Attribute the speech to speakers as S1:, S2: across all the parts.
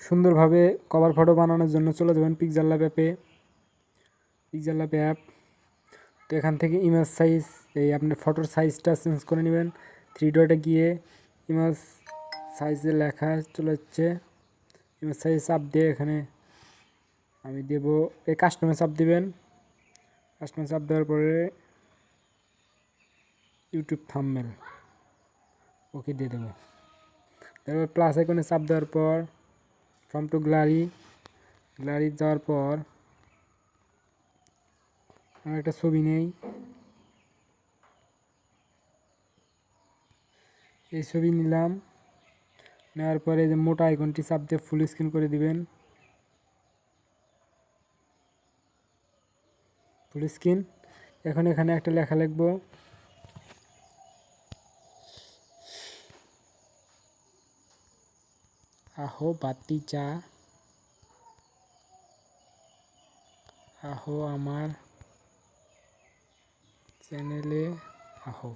S1: সুন্দরভাবে cover photo বানানোর জন্য চলে যাবেন পিক্সেল ল্যাব অ্যাপে। পিক্সেল ল্যাব অ্যাপ, তো এখান থেকে ইমেজ সাইজ, এই আপনার ফটোর সাইজটা চেঞ্জ করে নেবেন। 3 ডটে গিয়ে ইমেজ সাইজে লেখা চলে যাচ্ছে, ইমেজ সাইজ চাপ দিয়ে এখানে আমি দেব এই কাস্টমে চাপ দিবেন। কাস্টমে চাপ দেওয়ার পরে ইউটিউব থাম্বনেল ওকে দিয়ে দেবো। তারপর প্লাস আইকনে চাপ দেওয়ার পর ফ্রম টু গ্যালারি যাওয়ার পর আমি একটা ছবি নেই, এই ছবি নিলাম। নেওয়ার পরে যে মোটা আইকনটি চাপ দিয়ে ফুল স্ক্রিন করে দিবেন। Full screen. এখন এখানে একটা লেখা লিখব, আহো বাতি চা, আহো আমার চ্যানেলে আহো।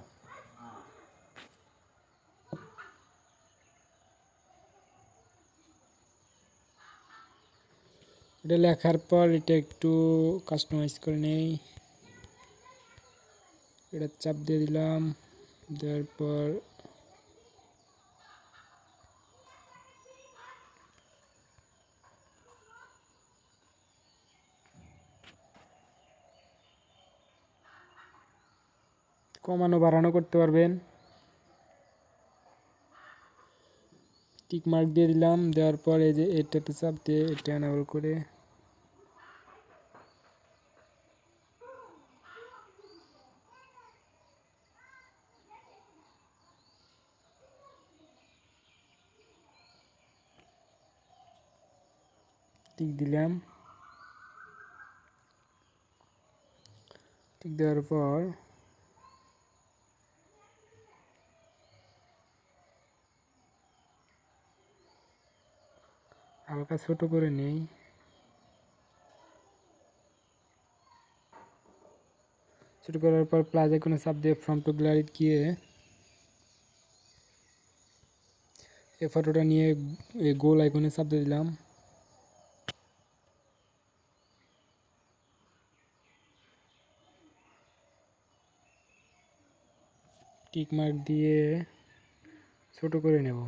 S1: এটা লেখার পর এটা একটু কাস্টমাইজ করে নেই, এটা চাপ দিয়ে দিলাম। দেওয়ার পর কমানো বাড়ানো করতে পারবেন। টিক মার্ক দিয়ে দিলাম। দেওয়ার পর এই যে এটাতে চাপ দিয়ে এটা এনেবল করে টিক দিলাম। টিক দেওয়ার পর হালকা ছোট করে নেই। ছোট করার পর প্লাস আইকনে চাপ দিয়ে ফ্রম টু গ্যালারি গিয়ে এই ফটোটা নিয়ে এই গোল আইকনে চাপ দিয়ে দিলাম। টিক মার্ক দিয়ে ছোট করে নেব।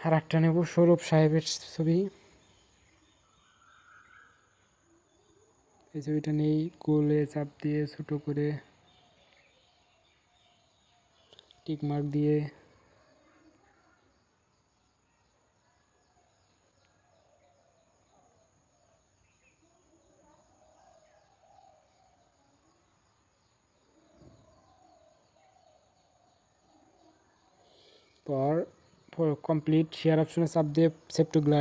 S1: আর একটা নেব সৌরভ সাহেবের ছবি। এই ছবিটা নেই, গোলে চাপ দিয়ে ছোট করে টিক মার্ক দিয়ে পর কমপ্লিট শেয়ার অপশনে চাপ দিয়ে সেভ টু গ্যালারি